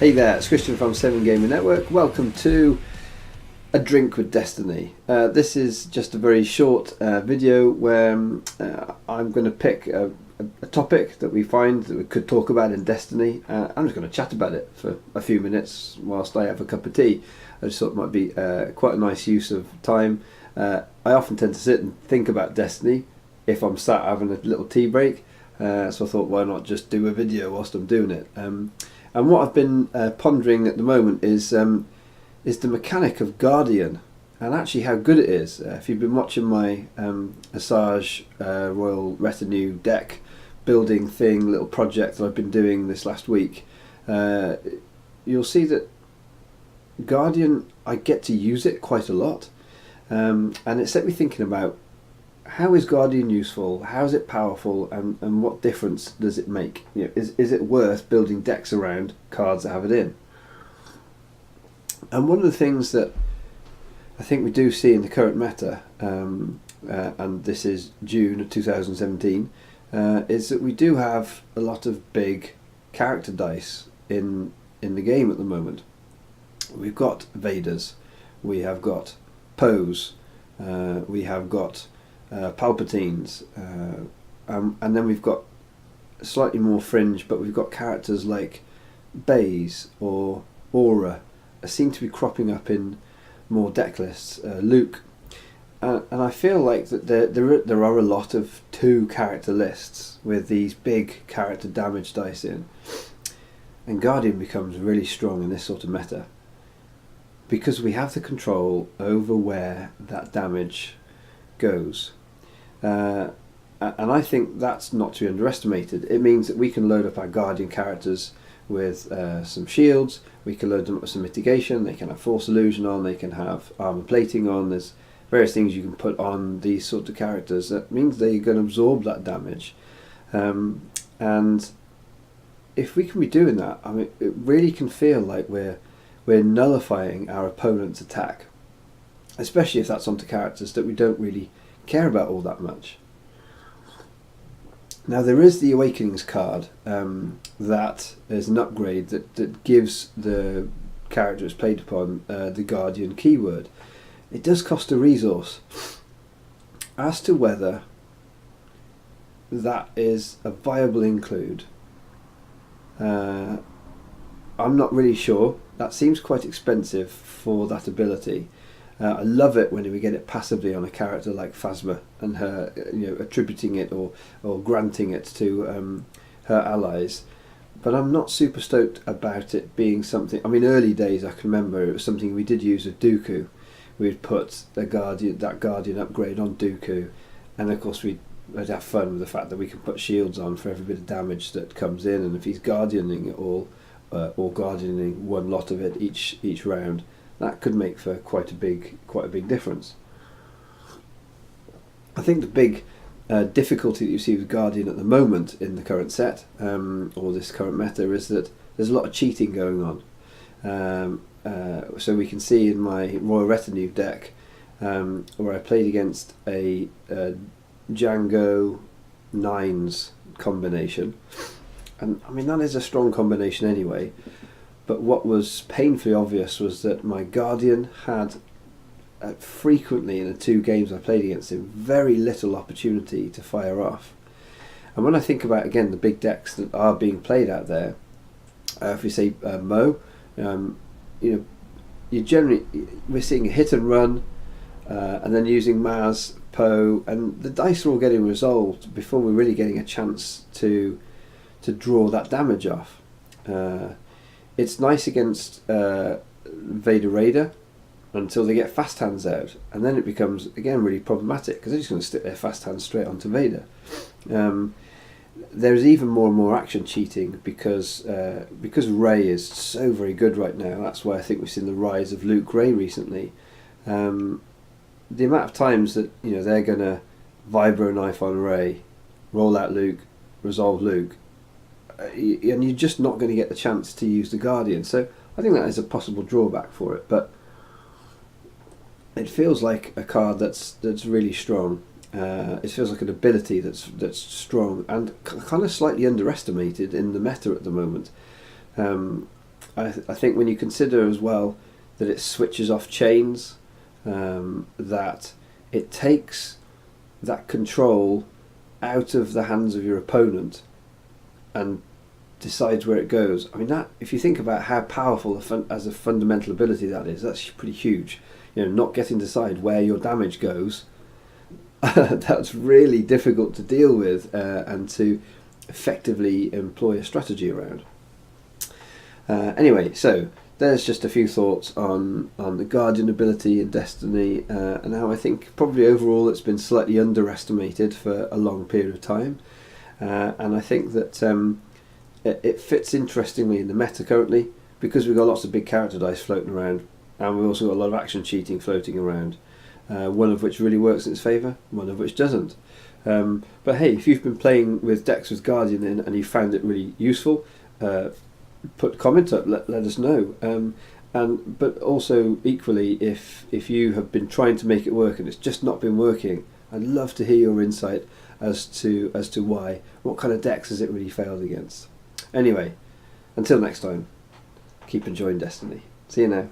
Hey there, it's Christian from Severn Gaming Network. Welcome to A Drink with Destiny. This is just a very short video where I'm going to pick a topic that we find that we could talk about in Destiny. I'm just going to chat about it for a few minutes whilst I have a cup of tea. I just thought it might be quite a nice use of time. I often tend to sit and think about Destiny if I'm sat having a little tea break. So I thought, why not just do a video whilst I'm doing it? And what I've been pondering at the moment is the mechanic of Guardian, and actually how good it is. If you've been watching my Asajj Royal Retinue deck building thing, little project that I've been doing this last week, you'll see that Guardian, I get to use it quite a lot, and it set me thinking about how is Guardian useful, how is it powerful, and what difference does it make? You know, is it worth building decks around cards that have it in? And one of the things that I think we do see in the current meta, and this is June of 2017, is that we do have a lot of big character dice in the game at the moment. We've got Vaders, we have got Poes, we have got Palpatines, and then we've got slightly more fringe, but we've got characters like Baze or Aura seem to be cropping up in more deck lists. Luke, and I feel like that there are a lot of 2 character lists with these big character damage dice in, and Guardian becomes really strong in this sort of meta because we have the control over where that damage goes. And I think that's not to be underestimated. It means that we can load up our Guardian characters with some shields, we can load them up with some mitigation, they can have Force Illusion on, they can have armor plating on, there's various things you can put on these sort of characters that means they're going to absorb that damage. And if we can be doing that, I mean, it really can feel like we're nullifying our opponent's attack, especially if that's onto characters that we don't really care about all that much. Now there is the Awakenings card that is an upgrade that gives the character it's played upon the Guardian keyword. It does cost a resource. As to whether that is a viable include, I'm not really sure. That seems quite expensive for that ability. I love it when we get it passively on a character like Phasma and her, attributing it or granting it to her allies. But I'm not super stoked about it being something. I mean, early days I can remember it was something we did use with Dooku. We'd put that Guardian upgrade on Dooku, and of course we'd have fun with the fact that we can put shields on for every bit of damage that comes in, and if he's guardianing it all, or guardianing one lot of it each round, that could make for quite a big difference. I think the big difficulty that you see with Guardian at the moment in the current set, or this current meta, is that there's a lot of cheating going on. So we can see in my Royal Retinue deck, where I played against a Django Nines combination, and I mean that is a strong combination anyway. But what was painfully obvious was that my Guardian had frequently in the 2 games I played against him very little opportunity to fire off. And when I think about again the big decks that are being played out there, if we say Mo, you generally we're seeing a hit and run, and then using Maz, Poe, and the dice are all getting resolved before we're really getting a chance to draw that damage off. It's nice against Vader Raider until they get fast hands out, and then it becomes again really problematic because they're just going to stick their fast hands straight onto Vader. There's even more and more action cheating because Rey is so very good right now. That's why I think we've seen the rise of Luke Rey recently. The amount of times that they're going to vibro knife on Rey, roll out Luke, resolve Luke, and you're just not going to get the chance to use the Guardian. So I think that is a possible drawback for it, but it feels like a card that's really strong. It feels like an ability that's strong and kind of slightly underestimated in the meta at the moment. I think when you consider as well that it switches off chains, that it takes that control out of the hands of your opponent and decides where it goes. I mean, that, if you think about how powerful as a fundamental ability that is, that's pretty huge. Not getting to decide where your damage goes, that's really difficult to deal with and to effectively employ a strategy around. Anyway, so there's just a few thoughts on the Guardian ability in Destiny, and how I think probably overall it's been slightly underestimated for a long period of time, and I think that it fits interestingly in the meta currently, because we've got lots of big character dice floating around, and we've also got a lot of action cheating floating around, one of which really works in its favour, one of which doesn't. But hey, if you've been playing with decks with Guardian in and you found it really useful, put a comment up, let us know. But also equally, if you have been trying to make it work and it's just not been working, I'd love to hear your insight as to why. What kind of decks has it really failed against? Anyway, until next time, keep enjoying Destiny. See you now.